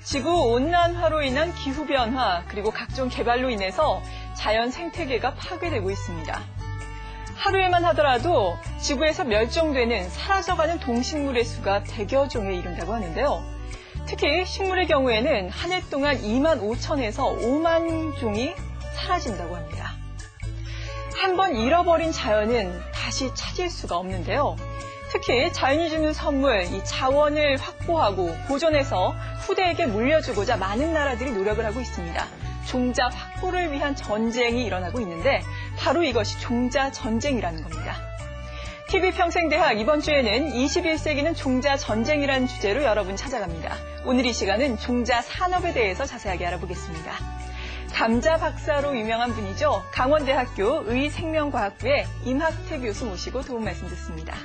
지구온난화로 인한 기후변화 그리고 각종 개발로 인해서 자연 생태계가 파괴되고 있습니다. 하루에만 하더라도 지구에서 멸종되는 사라져가는 동식물의 수가 100여 종에 이른다고 하는데요. 특히 식물의 경우에는 한 해 동안 2만 5천에서 5만 종이 사라진다고 합니다. 한번 잃어버린 자연은 다시 찾을 수가 없는데요. 특히 자연이 주는 선물, 이 자원을 확보하고 보존해서 후대에게 물려주고자 많은 나라들이 노력을 하고 있습니다. 종자 확보를 위한 전쟁이 일어나고 있는데 바로 이것이 종자 전쟁이라는 겁니다. TV평생대학 이번 주에는 21세기는 종자 전쟁이라는 주제로 여러분 찾아갑니다. 오늘 이 시간은 종자 산업에 대해서 자세하게 알아보겠습니다. 감자 박사로 유명한 분이죠. 강원대학교 의생명과학부의 임학태 교수 모시고 도움 말씀 듣습니다.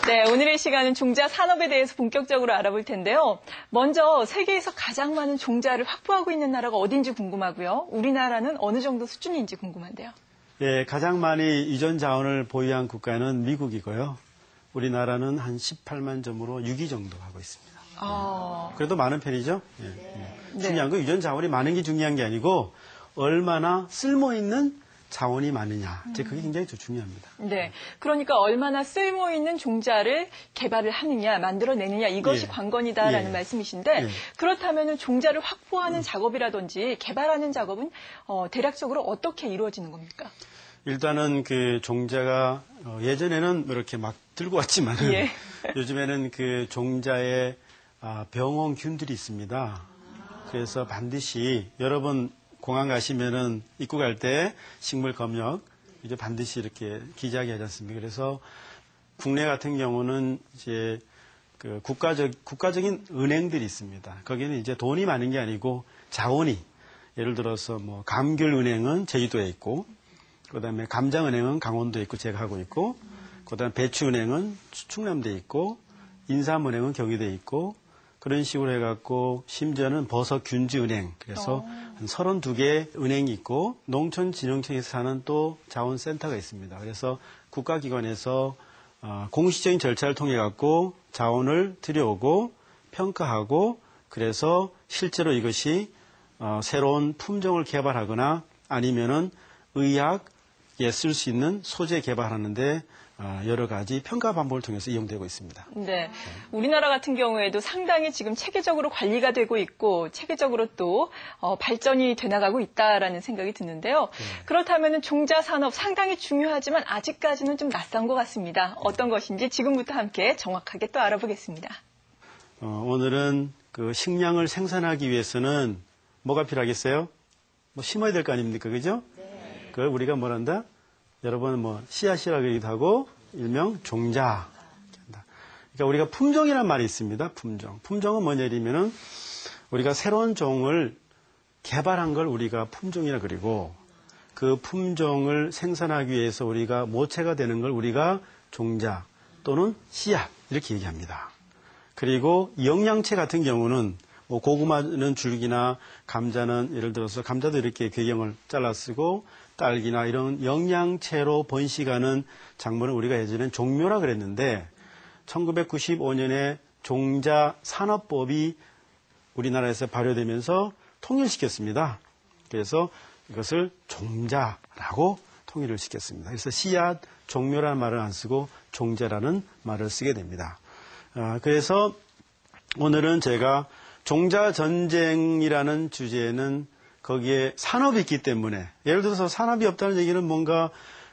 네, 오늘의 시간은 종자 산업에 대해서 본격적으로 알아볼 텐데요. 먼저 세계에서 가장 많은 종자를 확보하고 있는 나라가 어딘지 궁금하고요. 우리나라는 어느 정도 수준인지 궁금한데요. 예, 가장 많이 유전 자원을 보유한 국가는 미국이고요. 우리나라는 한 18만 점으로 6위 정도 하고 있습니다. 그래도 많은 편이죠. 예, 예. 중요한 건 유전 자원이 많은 게 중요한 게 아니고 얼마나 쓸모있는 자원이 많으냐. 그게 굉장히 중요합니다. 네. 그러니까 얼마나 쓸모있는 종자를 개발을 하느냐, 만들어내느냐, 이것이 관건이다라는 말씀이신데, 그렇다면 종자를 확보하는 작업이라든지 개발하는 작업은 대략적으로 어떻게 이루어지는 겁니까? 일단은 그 종자가 예전에는 이렇게 막 들고 왔지만은 요즘에는 그 종자에 병원균들이 있습니다. 그래서 반드시 여러분 공항 가시면은 입구 갈 때 식물 검역 이제 반드시 이렇게 기재하게 하지 않습니까? 그래서 국내 같은 경우는 이제 그 국가적인 은행들이 있습니다. 거기는 이제 돈이 많은 게 아니고 자원이 예를 들어서 뭐 감귤은행은 제주도에 있고 그다음에 감장은행은 강원도에 있고 제가 하고 있고 그다음에 배추은행은 충남도에 있고 인삼은행은 경기도에 있고 그런 식으로 해갖고 심지어는 버섯균주은행 그래서 한 32개 은행이 있고 농촌진흥청에서 하는 또 자원센터가 있습니다. 그래서 국가기관에서 공식적인 절차를 통해 갖고 자원을 들여오고 평가하고 그래서 실제로 이것이 새로운 품종을 개발하거나 아니면은 의학에 쓸 수 있는 소재 개발하는데 여러 가지 평가 방법을 통해서 이용되고 있습니다. 네. 우리나라 같은 경우에도 상당히 지금 체계적으로 관리가 되고 있고 체계적으로 또 발전이 돼나가고 있다라는 생각이 드는데요. 그렇다면 종자 산업 상당히 중요하지만 아직까지는 좀 낯선 것 같습니다. 어떤 것인지 지금부터 함께 정확하게 또 알아보겠습니다. 오늘은 그 식량을 생산하기 위해서는 뭐가 필요하겠어요? 뭐 심어야 될 거 아닙니까? 그죠? 네. 그걸 우리가 뭐란다? 여러분 뭐 씨앗이라고 하기도 하고 일명 종자. 그러니까 우리가 품종이라는 말이 있습니다. 품종. 품종은 뭐냐면은 우리가 새로운 종을 개발한 걸 우리가 품종이라 그리고 그 품종을 생산하기 위해서 우리가 모체가 되는 걸 우리가 종자 또는 씨앗 이렇게 얘기합니다. 그리고 영양체 같은 경우는 뭐 고구마는 줄기나 감자는 예를 들어서 감자도 이렇게 괴경을 잘라 쓰고 딸기나 이런 영양체로 번식하는 작물은 우리가 예전엔 종묘라 그랬는데 1995년에 종자 산업법이 우리나라에서 발효되면서 통일시켰습니다. 그래서 이것을 종자라고 통일을 시켰습니다. 그래서 씨앗, 종묘라는 말을 안 쓰고 종자라는 말을 쓰게 됩니다. 그래서 오늘은 제가 종자 전쟁이라는 주제는 거기에 산업이 있기 때문에 예를 들어서 산업이 없다는 얘기는 뭔가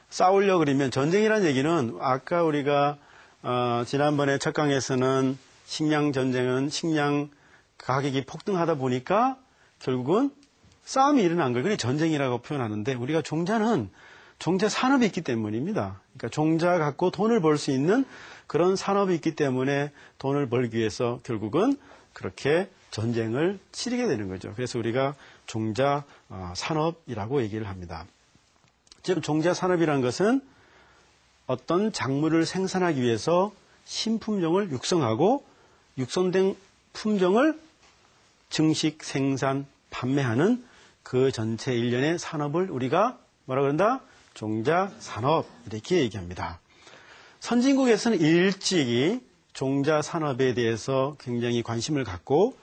싸우려고 그러면 전쟁이라는 얘기는 아까 우리가 지난번에 첫 강에서는 식량 전쟁은 식량 가격이 폭등하다 보니까 결국은 싸움이 일어난 거예요. 그게 전쟁이라고 표현하는데 우리가 종자는 종자 산업이 있기 때문입니다. 그러니까 종자 갖고 돈을 벌 수 있는 그런 산업이 있기 때문에 돈을 벌기 위해서 결국은 그렇게 전쟁을 치르게 되는 거죠. 그래서 우리가 종자 산업이라고 얘기를 합니다. 즉 종자 산업이라는 것은 어떤 작물을 생산하기 위해서 신품종을 육성하고 육성된 품종을 증식, 생산, 판매하는 그 전체 일련의 산업을 우리가 뭐라 그런다? 종자 산업 이렇게 얘기합니다. 선진국에서는 일찍이 종자 산업에 대해서 굉장히 관심을 갖고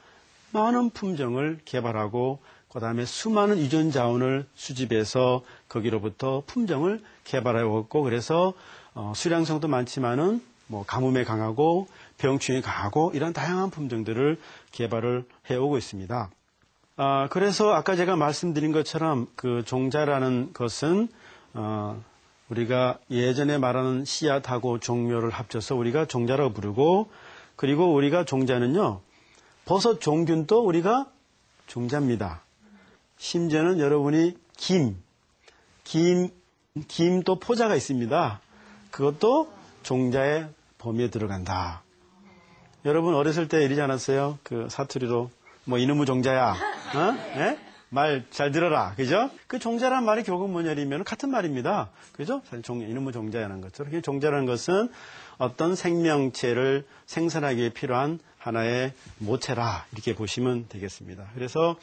많은 품종을 개발하고 그다음에 수많은 유전 자원을 수집해서 거기로부터 품종을 개발해왔고 그래서 수량성도 많지만은 뭐 가뭄에 강하고 병충해 강하고 이런 다양한 품종들을 개발을 해오고 있습니다. 그래서 아까 제가 말씀드린 것처럼 그 종자라는 것은 우리가 예전에 말하는 씨앗하고 종묘를 합쳐서 우리가 종자라고 부르고 그리고 우리가 종자는요 버섯 종균도 우리가 종자입니다. 심지어는 여러분이 김도 포자가 있습니다. 그것도 종자의 범위에 들어간다. 여러분 어렸을 때 이러지 않았어요? 그 사투리로 뭐 이놈의 종자야. 예? 말 잘 들어라. 그죠? 그 종자란 말이 결국 뭐냐면 같은 말입니다. 그죠? 이놈의 종자라는 것처럼. 종자라는 것은 어떤 생명체를 생산하기 위해 필요한 하나의 모체라. 이렇게 보시면 되겠습니다. 그래서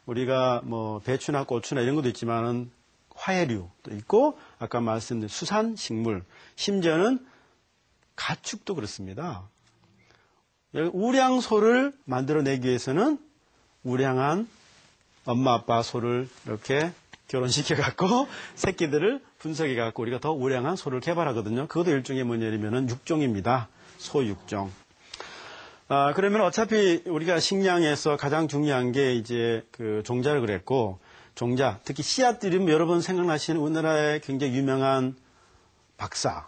우리가 뭐 배추나 고추나 이런 것도 있지만은 화해류도 있고 아까 말씀드린 수산 식물 심지어는 가축도 그렇습니다. 우량소를 만들어내기 위해서는 우량한 엄마 아빠 소를 이렇게 결혼시켜갖고 새끼들을 분석해갖고 우리가 더 우량한 소를 개발하거든요. 그것도 일종의 뭐냐면은 육종입니다. 소육종. 그러면 어차피 우리가 식량에서 가장 중요한 게 이제 그 종자를 그랬고 종자, 특히 씨앗들이 여러분 생각나시는 우리나라의 굉장히 유명한 박사.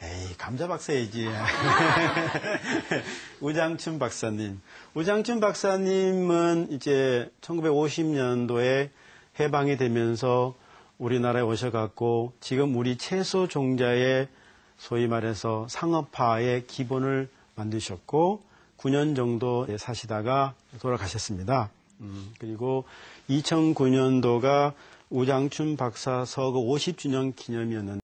에이, 감자 박사이지. 우장춘 박사님. 우장춘 박사님은 이제 1950년도에 해방이 되면서 우리나라에 오셔갖고 지금 우리 채소 종자의 소위 말해서 상업화의 기본을 만드셨고 9년 정도 사시다가 돌아가셨습니다. 그리고 2009년도가 우장춘 박사 서거 50주년 기념이었는데